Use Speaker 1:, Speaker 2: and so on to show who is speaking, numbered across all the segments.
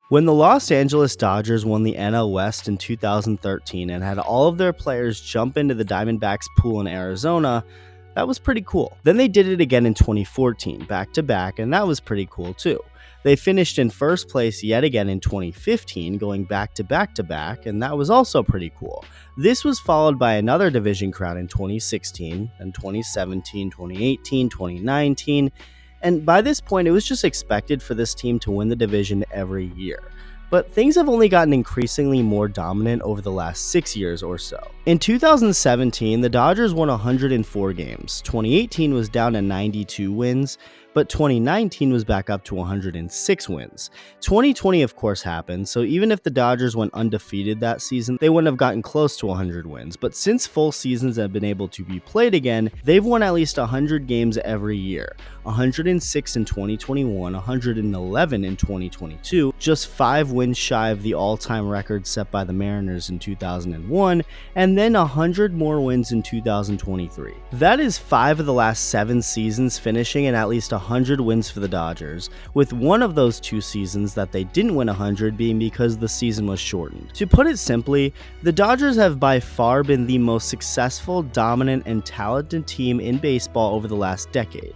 Speaker 1: When the Los Angeles Dodgers won the NL West in 2013 and had all of their players jump into the Diamondbacks pool in Arizona, that was pretty cool. Then they did it again in 2014, back to back, and that was pretty cool too. They finished in first place yet again in 2015, going back to back to back, and that was also pretty cool. This was followed by another division crown in 2016, and 2017, 2018, 2019, and by this point it was just expected for this team to win the division every year. But things have only gotten increasingly more dominant over the last 6 years or so. In 2017, the Dodgers won 104 games, 2018 was down to 92 wins, but 2019 was back up to 106 wins. 2020 of course happened, so even if the Dodgers went undefeated that season, they wouldn't have gotten close to 100 wins. But since full seasons have been able to be played again, they've won at least 100 games every year. 106 in 2021, 111 in 2022, just 5 wins shy of the all-time record set by the Mariners in 2001, and then 100 more wins in 2023. That is 5 of the last 7 seasons finishing at least 100 wins for the Dodgers, with one of those 2 seasons that they didn't win 100 being because the season was shortened. To put it simply, the Dodgers have by far been the most successful, dominant, and talented team in baseball over the last decade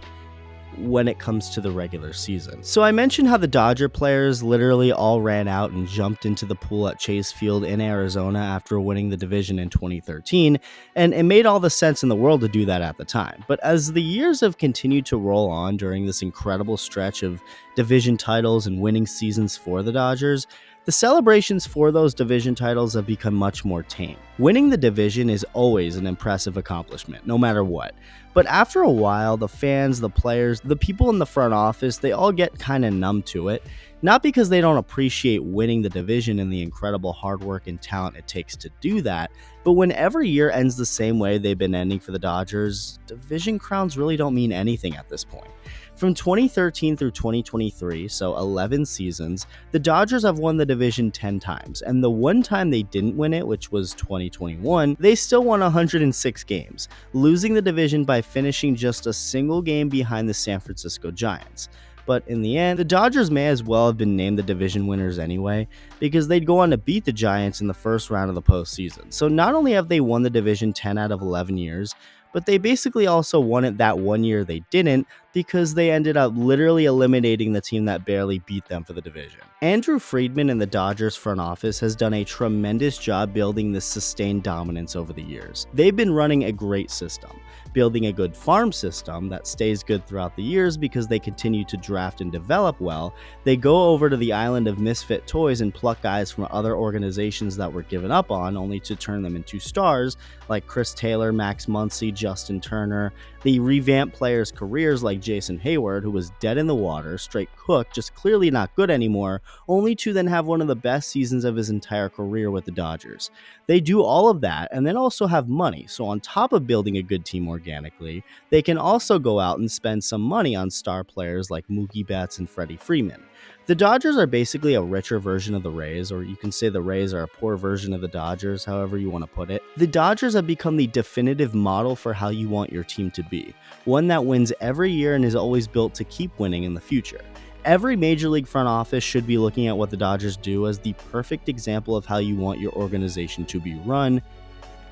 Speaker 1: when it comes to the regular season. So I mentioned how the Dodger players literally all ran out and jumped into the pool at Chase Field in Arizona after winning the division in 2013, and it made all the sense in the world to do that at the time. But as the years have continued to roll on during this incredible stretch of division titles and winning seasons for the Dodgers, the celebrations for those division titles have become much more tame. Winning the division is always an impressive accomplishment, no matter what. But after a while, the fans, the players, the people in the front office, they all get kind of numb to it. Not because they don't appreciate winning the division and the incredible hard work and talent it takes to do that, but when every year ends the same way they've been ending for the Dodgers, division crowns really don't mean anything at this point. From 2013 through 2023, so 11 seasons, the Dodgers have won the division 10 times, and the one time they didn't win it, which was 2021, they still won 106 games, losing the division by finishing just a single game behind the San Francisco Giants. But in the end, the Dodgers may as well have been named the division winners anyway, because they'd go on to beat the Giants in the first round of the postseason. So not only have they won the division 10 out of 11 years, but they basically also won it that one year they didn't, because they ended up literally eliminating the team that barely beat them for the division. Andrew Friedman in the Dodgers front office has done a tremendous job building this sustained dominance over the years. They've been running a great system, building a good farm system that stays good throughout the years because they continue to draft and develop well. They go over to the island of misfit toys and pluck guys from other organizations that were given up on, only to turn them into stars like Chris Taylor, Max Muncy, Justin Turner. They revamp players' careers like Jason Hayward, who was dead in the water, straight cook, just clearly not good anymore, only to then have one of the best seasons of his entire career with the Dodgers. They do all of that and then also have money, so on top of building a good team organically, they can also go out and spend some money on star players like Mookie Betts and Freddie Freeman. The Dodgers are basically a richer version of the Rays, or you can say the Rays are a poor version of the Dodgers, however you want to put it. The Dodgers have become the definitive model for how you want your team to be, one that wins every year and is always built to keep winning in the future. Every major league front office should be looking at what the Dodgers do as the perfect example of how you want your organization to be run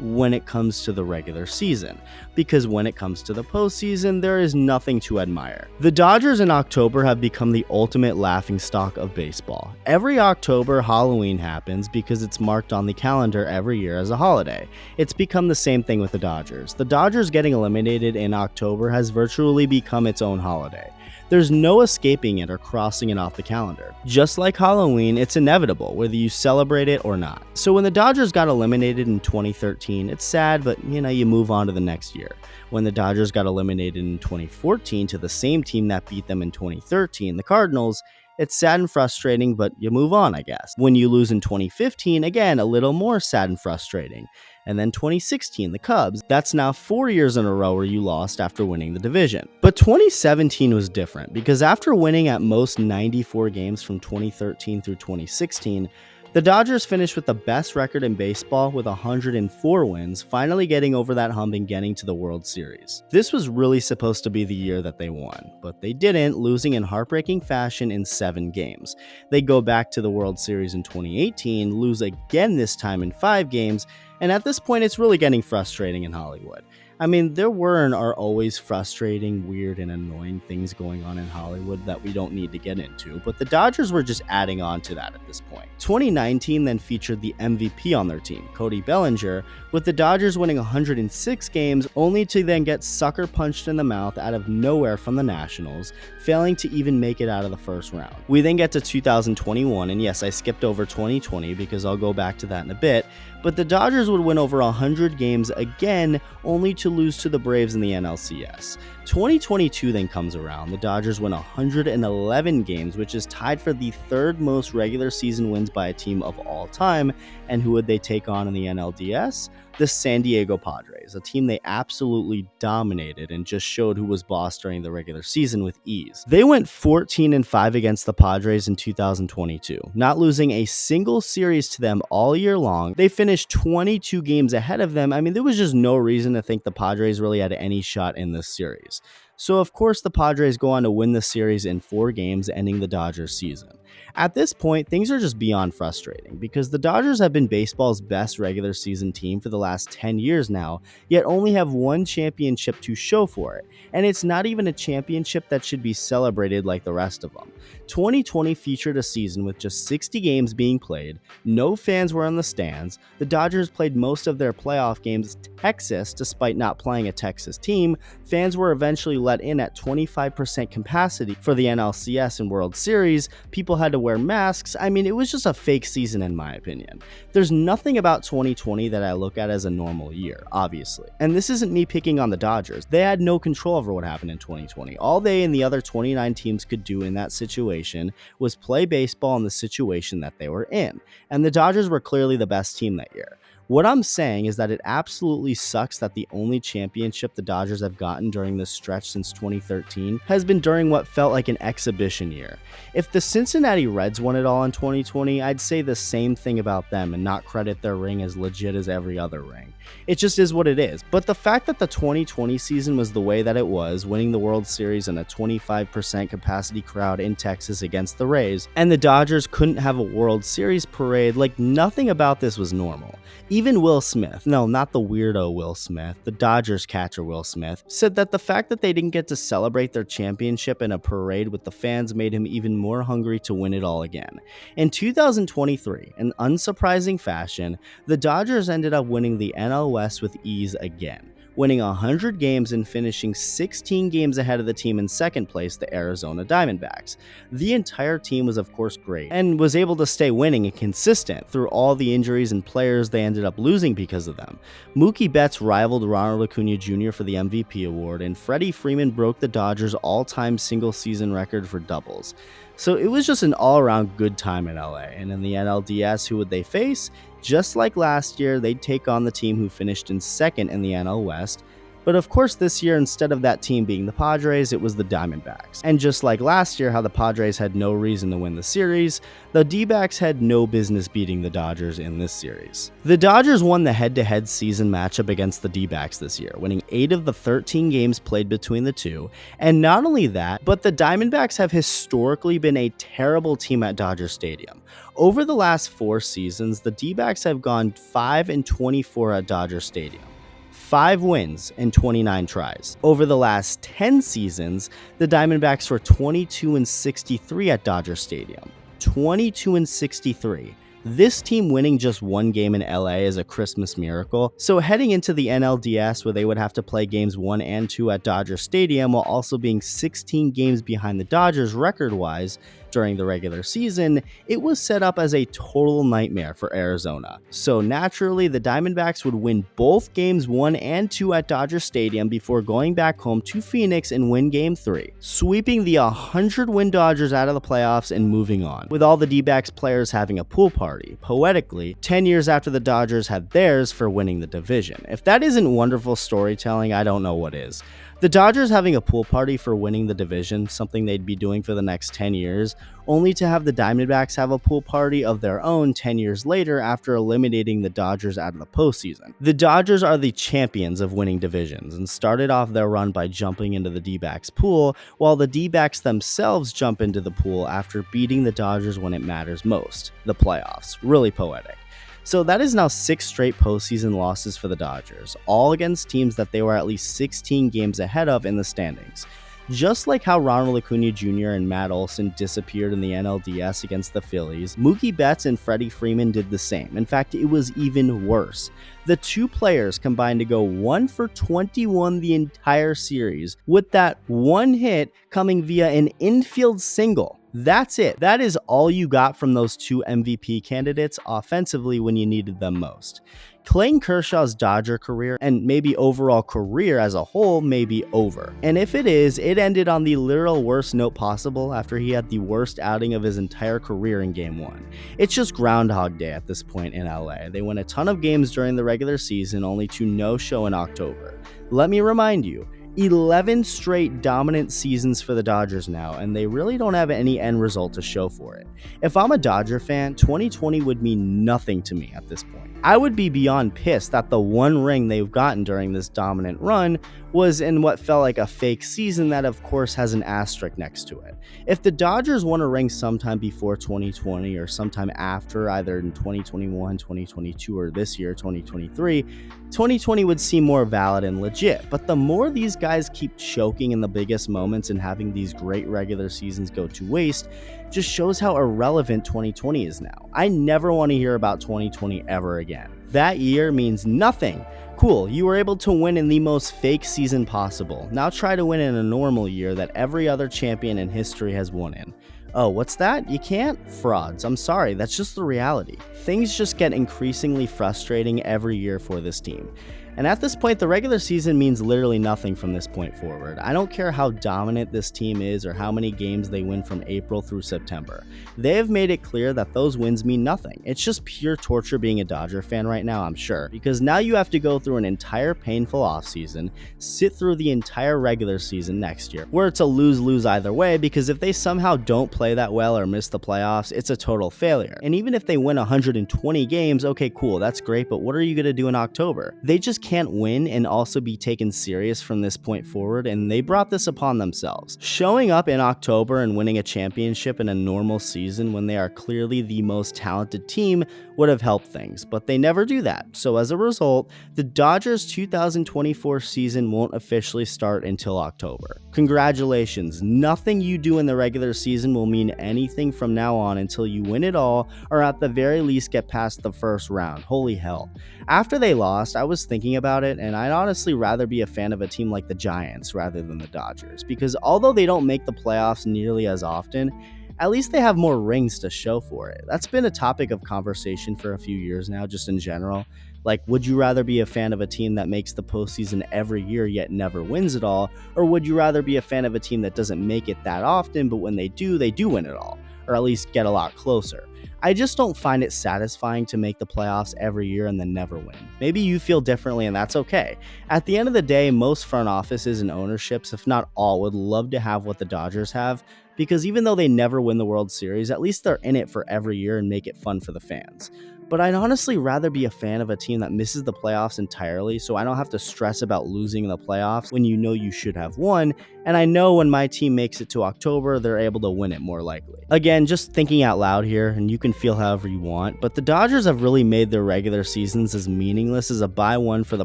Speaker 1: when it comes to the regular season, because when it comes to the postseason, there is nothing to admire. The Dodgers in October have become the ultimate laughingstock of baseball. Every October, Halloween happens because it's marked on the calendar every year as a holiday. It's become the same thing with the Dodgers. The Dodgers getting eliminated in October has virtually become its own holiday. There's no escaping it or crossing it off the calendar. Just like Halloween, it's inevitable, whether you celebrate it or not. So when the Dodgers got eliminated in 2013, it's sad, but you move on to the next year. When the Dodgers got eliminated in 2014 to the same team that beat them in 2013, the Cardinals, it's sad and frustrating, but you move on, I guess. When you lose in 2015, again, a little more sad and frustrating. And then 2016, the Cubs. That's now 4 years in a row where you lost after winning the division. But 2017 was different, because after winning at most 94 games from 2013 through 2016, The Dodgers finished with the best record in baseball with 104 wins, finally getting over that hump and getting to the World Series. This was really supposed to be the year that they won, but they didn't, losing in heartbreaking fashion in 7 games. They go back to the World Series in 2018, lose again this time in 5 games, and at this point it's really getting frustrating in Hollywood. I mean, there were and are always frustrating, weird, and annoying things going on in Hollywood that we don't need to get into, but the Dodgers were just adding on to that at this point. 2019 then featured the MVP on their team, Cody Bellinger, with the Dodgers winning 106 games, only to then get sucker punched in the mouth out of nowhere from the Nationals, failing to even make it out of the first round. We then get to 2021, and yes, I skipped over 2020 because I'll go back to that in a bit, but the Dodgers would win over 100 games again, only to lose to the Braves in the NLCS. 2022 then comes around. The Dodgers win 111 games, which is tied for the 3rd most regular season wins by a team of all time. And who would they take on in the NLDS? The San Diego Padres, a team they absolutely dominated and just showed who was boss during the regular season with ease. They went 14-5 against the Padres in 2022, not losing a single series to them all year long. They finished 22 games ahead of them. I mean, there was just no reason to think the Padres really had any shot in this series. So of course the Padres go on to win the series in 4 games, ending the Dodgers season. At this point, things are just beyond frustrating because the Dodgers have been baseball's best regular season team for the last 10 years now, yet only have 1 championship to show for it, and it's not even a championship that should be celebrated like the rest of them. 2020 featured a season with just 60 games being played, no fans were in the stands, the Dodgers played most of their playoff games in Texas despite not playing a Texas team, fans were eventually let in at 25% capacity for the NLCS and World Series, people had to wear masks. I mean, it was just a fake season in my opinion. There's nothing about 2020 that I look at as a normal year, obviously. And this isn't me picking on the Dodgers. They had no control over what happened in 2020. All they and the other 29 teams could do in that situation was play baseball in the situation that they were in. And the Dodgers were clearly the best team that year. What I'm saying is that it absolutely sucks that the only championship the Dodgers have gotten during this stretch since 2013 has been during what felt like an exhibition year. If the Cincinnati Reds won it all in 2020, I'd say the same thing about them and not credit their ring as legit as every other ring. It just is what it is. But the fact that the 2020 season was the way that it was, winning the World Series in a 25% capacity crowd in Texas against the Rays, and the Dodgers couldn't have a World Series parade, like nothing about this was normal. Even Will Smith, no, not the weirdo Will Smith, the Dodgers catcher Will Smith, said that the fact that they didn't get to celebrate their championship in a parade with the fans made him even more hungry to win it all again. In 2023, in unsurprising fashion, the Dodgers ended up winning the NL West with ease again, winning 100 games and finishing 16 games ahead of the team in second place, the Arizona Diamondbacks. The entire team was of course great and was able to stay winning and consistent through all the injuries and players they ended up losing because of them. Mookie Betts rivaled Ronald Acuna Jr. for the MVP award, and Freddie Freeman broke the Dodgers' all-time single-season record for doubles. So it was just an all-around good time in LA, and in the NLDS, who would they face? Just like last year, they'd take on the team who finished in second in the NL West, but of course this year, instead of that team being the Padres, it was the Diamondbacks. And just like last year, how the Padres had no reason to win the series, the D-backs had no business beating the Dodgers in this series. The Dodgers won the head-to-head season matchup against the D-backs this year, winning 8 of the 13 games played between the two. And not only that, but the Diamondbacks have historically been a terrible team at Dodger Stadium. Over the last 4 seasons, the D-backs have gone 5-24 at Dodger Stadium. 5 wins and 29 tries. Over the last 10 seasons, the Diamondbacks were 22-63 at Dodger Stadium. 22-63. This team winning just 1 game in LA is a Christmas miracle. So heading into the NLDS, where they would have to play games 1 and 2 at Dodger Stadium while also being 16 games behind the Dodgers record-wise during the regular season, it was set up as a total nightmare for Arizona. So naturally, the Diamondbacks would win both games 1 and 2 at Dodger Stadium before going back home to Phoenix and win game 3, sweeping the 100-win Dodgers out of the playoffs and moving on, with all the D-backs players having a pool party. party, poetically, 10 years after the Dodgers had theirs for winning the division. If that isn't wonderful storytelling, I don't know what is. The Dodgers having a pool party for winning the division, something they'd be doing for the next 10 years, only to have the Diamondbacks have a pool party of their own 10 years later after eliminating the Dodgers out of the postseason. The Dodgers are the champions of winning divisions and started off their run by jumping into the D-backs pool, while the D-backs themselves jump into the pool after beating the Dodgers when it matters most, the playoffs. Really poetic. So that is now 6 straight postseason losses for the Dodgers, all against teams that they were at least 16 games ahead of in the standings. Just like how Ronald Acuna Jr. and Matt Olson disappeared in the NLDS against the Phillies, Mookie Betts and Freddie Freeman did the same. In fact, it was even worse. The two players combined to go 1 for 21 the entire series, with that one hit coming via an infield single. That's it. That is all you got from those two MVP candidates offensively when you needed them most. Clayton Kershaw's Dodger career, and maybe overall career as a whole, may be over. And if it is, it ended on the literal worst note possible after he had the worst outing of his entire career in Game 1. It's just Groundhog Day at this point in LA. They win a ton of games during the regular season, only to no show in October. Let me remind you, 11 straight dominant seasons for the Dodgers now, and they really don't have any end result to show for it. If I'm a Dodger fan, 2020 would mean nothing to me at this point. I would be beyond pissed that the one ring they've gotten during this dominant run was in what felt like a fake season that of course has an asterisk next to it. If the Dodgers won a ring sometime before 2020 or sometime after, either in 2021, 2022, or this year, 2023, 2020 would seem more valid and legit. But the more these guys keep choking in the biggest moments and having these great regular seasons go to waste, just shows how irrelevant 2020 is now. I never want to hear about 2020 ever again. That year means nothing. Cool, you were able to win in the most fake season possible. Now try to win in a normal year that every other champion in history has won in. Oh, what's that? You can't? Frauds. I'm sorry, that's just the reality. Things just get increasingly frustrating every year for this team. And at this point, the regular season means literally nothing from this point forward. I don't care how dominant this team is or how many games they win from April through September. They have made it clear that those wins mean nothing. It's just pure torture being a Dodger fan right now, I'm sure, because now you have to go through an entire painful offseason, sit through the entire regular season next year, where it's a lose-lose either way, because if they somehow don't play that well or miss the playoffs, it's a total failure. And even if they win 120 games, okay, cool, that's great, but what are you going to do in October? They just can't win and also be taken serious from this point forward, and they brought this upon themselves. Showing up in October and winning a championship in a normal season when they are clearly the most talented team would have helped things, but they never do that. So as a result, the Dodgers 2024 season won't officially start until October. Congratulations, nothing you do in the regular season will mean anything from now on until you win it all, or at the very least get past the first round. Holy hell. After they lost, I was thinking about it, and I'd honestly rather be a fan of a team like the Giants rather than the Dodgers, because although they don't make the playoffs nearly as often, at least they have more rings to show for it. That's been a topic of conversation for a few years now, just in general. Like, would you rather be a fan of a team that makes the postseason every year yet never wins it all, or would you rather be a fan of a team that doesn't make it that often, but when they do win it all, or at least get a lot closer? I just don't find it satisfying to make the playoffs every year and then never win. Maybe you feel differently, and that's okay. At the end of the day, most front offices and ownerships, if not all, would love to have what the Dodgers have, because even though they never win the World Series, at least they're in it for every year and make it fun for the fans. But I'd honestly rather be a fan of a team that misses the playoffs entirely, so I don't have to stress about losing in the playoffs when you know you should have won, and I know when my team makes it to October, they're able to win it more likely. Again, just thinking out loud here, and you can feel however you want, but the Dodgers have really made their regular seasons as meaningless as a buy one for the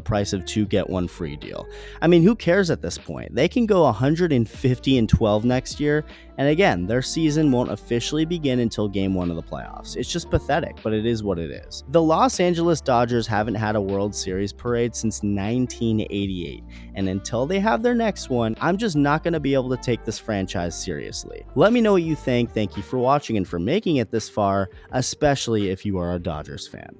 Speaker 1: price of two get one free deal. I mean, who cares at this point? They can go 150-12 next year, and again, their season won't officially begin until Game 1 of the playoffs. It's just pathetic, but it is what it is. The Los Angeles Dodgers haven't had a World Series parade since 1988, and until they have their next one, I'm just not going to be able to take this franchise seriously. Let me know what you think. Thank you for watching and for making it this far, especially if you are a Dodgers fan.